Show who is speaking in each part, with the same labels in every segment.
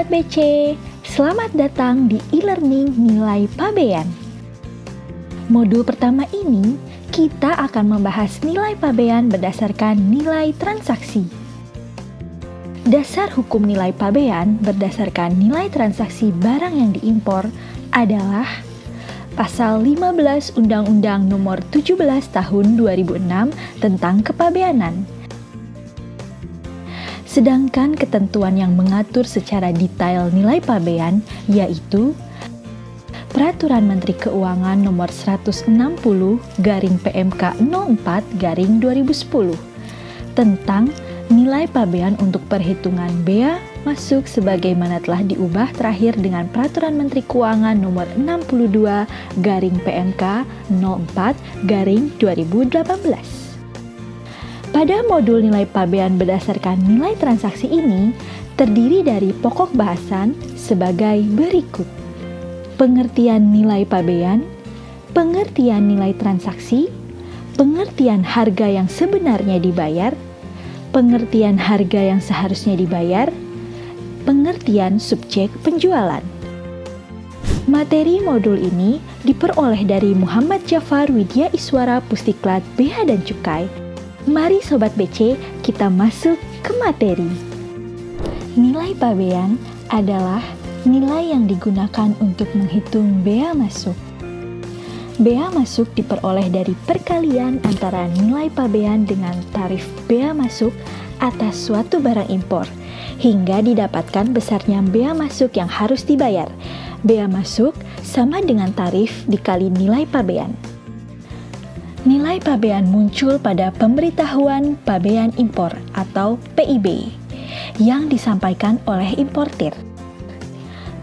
Speaker 1: Sobat BC, selamat datang di e-learning Nilai Pabean. Modul pertama ini, kita akan membahas nilai pabean berdasarkan nilai transaksi. Dasar hukum nilai pabean berdasarkan nilai transaksi barang yang diimpor adalah Pasal 15 Undang-Undang Nomor 17 Tahun 2006 tentang Kepabeanan. Sedangkan ketentuan yang mengatur secara detail nilai pabean yaitu Peraturan Menteri Keuangan Nomor 160/PMK 04/2010 tentang nilai pabean untuk perhitungan bea masuk sebagaimana telah diubah terakhir dengan Peraturan Menteri Keuangan Nomor 62/PMK 04/2018. Pada modul nilai pabean berdasarkan nilai transaksi ini terdiri dari pokok bahasan sebagai berikut. Pengertian nilai pabean, pengertian nilai transaksi, pengertian harga yang sebenarnya dibayar, pengertian harga yang seharusnya dibayar, pengertian subjek penjualan. Materi modul ini diperoleh dari Muhammad Jafar Widya Iswara Pusdiklat Bea dan Cukai. Mari Sobat BC, kita masuk ke materi. Nilai pabean adalah nilai yang digunakan untuk menghitung bea masuk. Bea masuk diperoleh dari perkalian antara nilai pabean dengan tarif bea masuk atas suatu barang impor, hingga didapatkan besarnya bea masuk yang harus dibayar. Bea masuk sama dengan tarif dikali nilai pabean. Nilai pabean muncul pada pemberitahuan pabean impor atau PIB yang disampaikan oleh importir.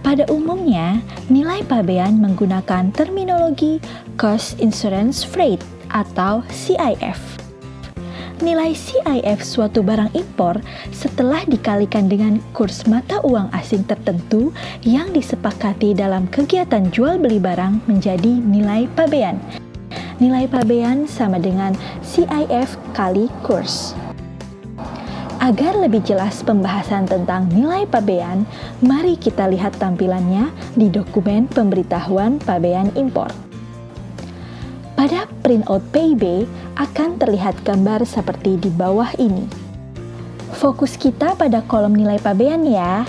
Speaker 1: Pada umumnya, nilai pabean menggunakan terminologi Cost Insurance Freight atau CIF. Nilai CIF suatu barang impor setelah dikalikan dengan kurs mata uang asing tertentu yang disepakati dalam kegiatan jual beli barang menjadi nilai pabean. Nilai pabean sama dengan CIF kali kurs. Agar lebih jelas pembahasan tentang nilai pabean, mari kita lihat tampilannya di dokumen pemberitahuan pabean impor. Pada printout PIB akan terlihat gambar seperti di bawah ini. Fokus kita pada kolom nilai pabean ya.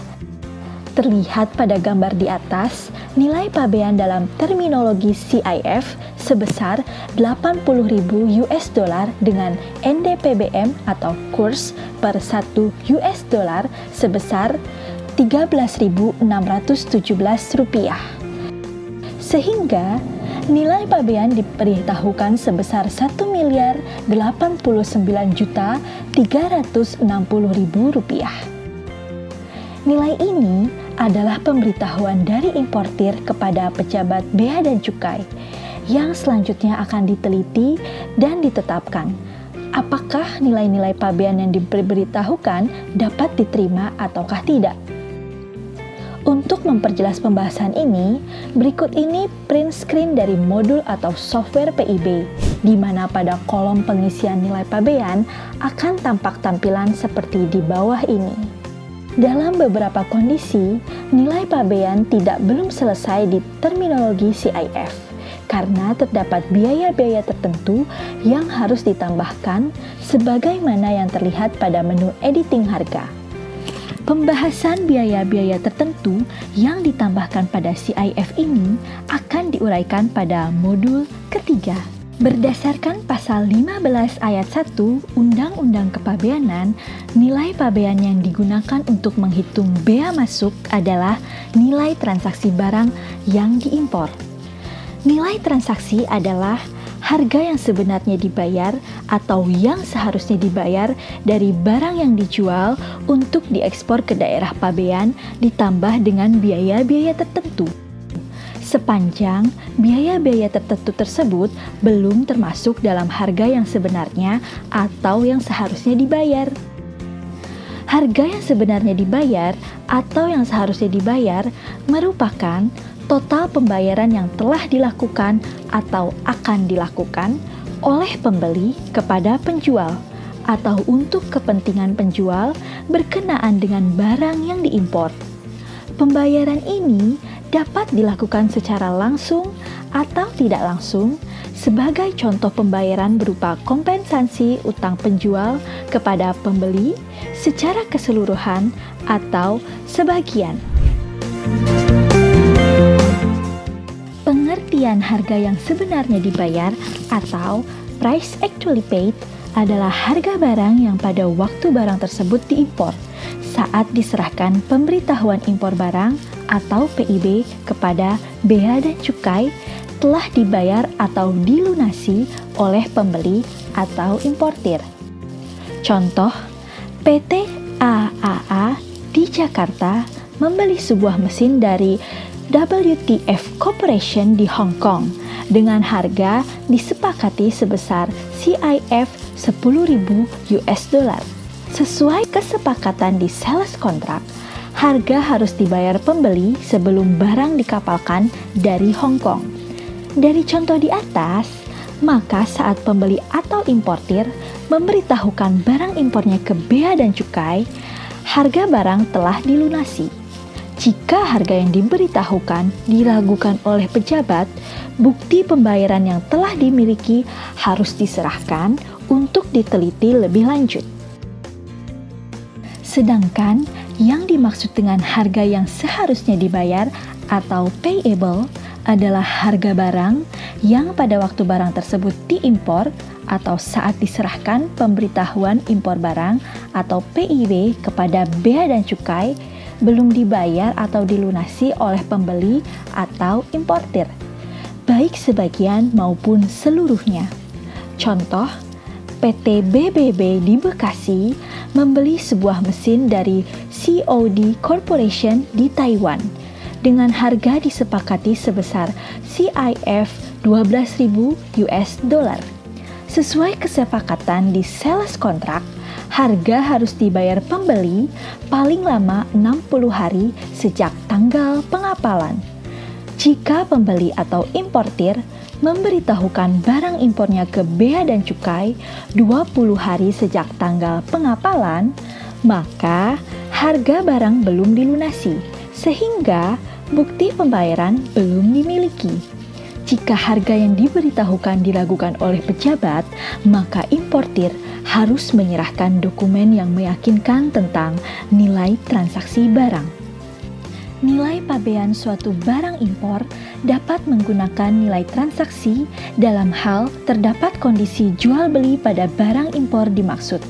Speaker 1: Terlihat pada gambar di atas, nilai pabean dalam terminologi CIF sebesar 80.000 US dollar dengan NDPBM atau kurs per 1 US dollar sebesar 13.617 rupiah. Sehingga nilai pabean diberitahukan sebesar 1.089.360.000 rupiah. Nilai ini adalah pemberitahuan dari importir kepada pejabat bea dan cukai yang selanjutnya akan diteliti dan ditetapkan apakah nilai-nilai pabean yang diberitahukan dapat diterima ataukah tidak. Untuk memperjelas pembahasan ini, berikut ini print screen dari modul atau software PIB, di mana pada kolom pengisian nilai pabean akan tampak tampilan seperti di bawah ini. Dalam beberapa kondisi, nilai pabean belum selesai di terminologi CIF karena terdapat biaya-biaya tertentu yang harus ditambahkan sebagaimana yang terlihat pada menu editing harga. Pembahasan biaya-biaya tertentu yang ditambahkan pada CIF ini akan diuraikan pada modul ketiga. Berdasarkan Pasal 15 Ayat 1 Undang-Undang Kepabeanan, nilai pabean yang digunakan untuk menghitung bea masuk adalah nilai transaksi barang yang diimpor. Nilai transaksi adalah harga yang sebenarnya dibayar atau yang seharusnya dibayar dari barang yang dijual untuk diekspor ke daerah pabean ditambah dengan biaya-biaya tertentu. Sepanjang biaya-biaya tertentu tersebut belum termasuk dalam harga yang sebenarnya atau yang seharusnya dibayar. Harga yang sebenarnya dibayar atau yang seharusnya dibayar merupakan total pembayaran yang telah dilakukan atau akan dilakukan oleh pembeli kepada penjual atau untuk kepentingan penjual berkenaan dengan barang yang diimpor. Pembayaran ini dapat dilakukan secara langsung atau tidak langsung. Sebagai contoh pembayaran berupa kompensasi utang penjual kepada pembeli secara keseluruhan atau sebagian. Pengertian harga yang sebenarnya dibayar atau price actually paid adalah harga barang yang pada waktu barang tersebut diimpor saat diserahkan pemberitahuan impor barang atau PIB kepada Bea dan Cukai telah dibayar atau dilunasi oleh pembeli atau importir. Contoh, PT AAA di Jakarta membeli sebuah mesin dari WTF Corporation di Hong Kong dengan harga disepakati sebesar CIF 10.000 US dollar. Sesuai kesepakatan di sales contract, harga harus dibayar pembeli sebelum barang dikapalkan dari Hong Kong. Dari contoh di atas, maka saat pembeli atau importir memberitahukan barang impornya ke Bea dan Cukai, harga barang telah dilunasi. Jika harga yang diberitahukan diragukan oleh pejabat, bukti pembayaran yang telah dimiliki harus diserahkan untuk diteliti lebih lanjut. Sedangkan yang dimaksud dengan harga yang seharusnya dibayar atau payable adalah harga barang yang pada waktu barang tersebut diimpor atau saat diserahkan pemberitahuan impor barang atau PIB kepada Bea dan Cukai belum dibayar atau dilunasi oleh pembeli atau importir, baik sebagian maupun seluruhnya. Contoh, PT BBB di Bekasi membeli sebuah mesin dari COD Corporation di Taiwan dengan harga disepakati sebesar CIF 12.000 US dollar. Sesuai kesepakatan di sales contract, harga harus dibayar pembeli paling lama 60 hari sejak tanggal pengapalan. Jika pembeli atau importir memberitahukan barang impornya ke Bea dan Cukai 20 hari sejak tanggal pengapalan, maka harga barang belum dilunasi, sehingga bukti pembayaran belum dimiliki. Jika harga yang diberitahukan diragukan oleh pejabat, maka importir harus menyerahkan dokumen yang meyakinkan tentang nilai transaksi barang. Nilai pabean suatu barang impor dapat menggunakan nilai transaksi dalam hal terdapat kondisi jual beli pada barang impor dimaksud.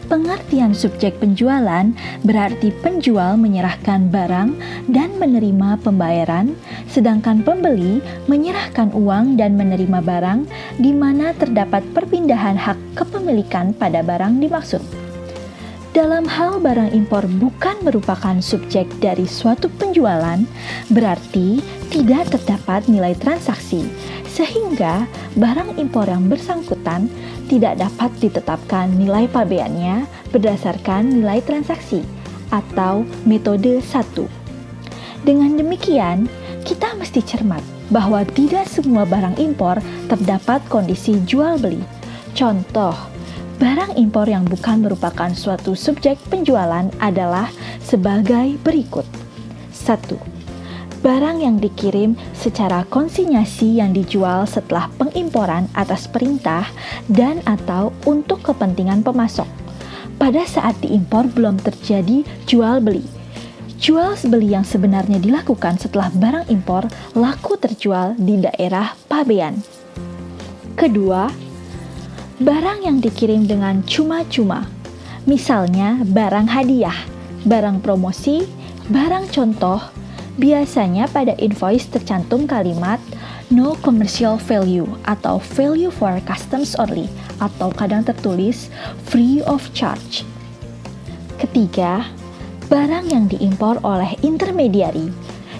Speaker 1: Pengertian subjek penjualan berarti penjual menyerahkan barang dan menerima pembayaran, sedangkan pembeli menyerahkan uang dan menerima barang di mana terdapat perpindahan hak kepemilikan pada barang dimaksud. Dalam hal barang impor bukan merupakan subjek dari suatu penjualan, berarti tidak terdapat nilai transaksi, sehingga barang impor yang bersangkutan tidak dapat ditetapkan nilai pabeannya berdasarkan nilai transaksi atau metode 1. Dengan demikian, kita mesti cermat bahwa tidak semua barang impor terdapat kondisi jual beli. Contoh, barang impor yang bukan merupakan suatu subjek penjualan adalah sebagai berikut. 1. Barang yang dikirim secara konsinyasi yang dijual setelah pengimporan atas perintah dan atau untuk kepentingan pemasok. Pada saat diimpor belum terjadi jual beli. Jual beli yang sebenarnya dilakukan setelah barang impor laku terjual di daerah pabean. Kedua, barang yang dikirim dengan cuma-cuma, misalnya barang hadiah, barang promosi, barang contoh. Biasanya pada invoice tercantum kalimat no commercial value atau value for customs only, atau kadang tertulis free of charge. Ketiga, barang yang diimpor oleh intermediary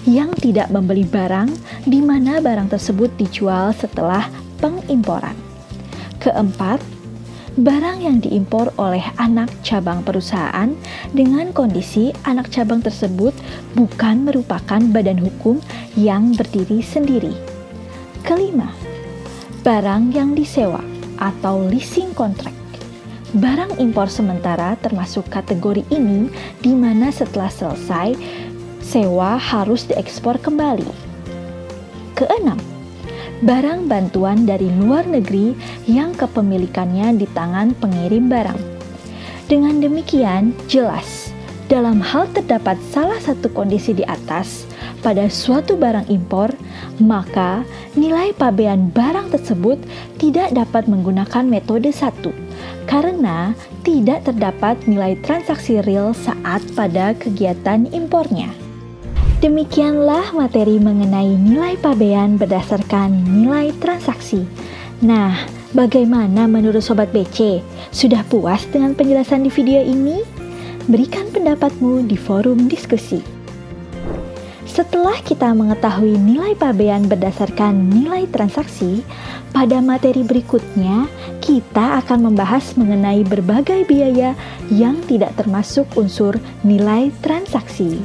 Speaker 1: yang tidak membeli barang di mana barang tersebut dijual setelah pengimporan. Keempat, barang yang diimpor oleh anak cabang perusahaan dengan kondisi anak cabang tersebut bukan merupakan badan hukum yang berdiri sendiri. Kelima, barang yang disewa atau leasing contract. Barang impor sementara termasuk kategori ini di mana setelah selesai sewa harus diekspor kembali. Keenam, barang bantuan dari luar negeri yang kepemilikannya di tangan pengirim barang. Dengan demikian, jelas, dalam hal terdapat salah satu kondisi di atas pada suatu barang impor, maka nilai pabean barang tersebut tidak dapat menggunakan metode 1, karena tidak terdapat nilai transaksi real saat pada kegiatan impornya. Demikianlah materi mengenai nilai pabean berdasarkan nilai transaksi. Nah, bagaimana menurut Sobat BC? Sudah puas dengan penjelasan di video ini? Berikan pendapatmu di forum diskusi. Setelah kita mengetahui nilai pabean berdasarkan nilai transaksi, pada materi berikutnya kita akan membahas mengenai berbagai biaya yang tidak termasuk unsur nilai transaksi.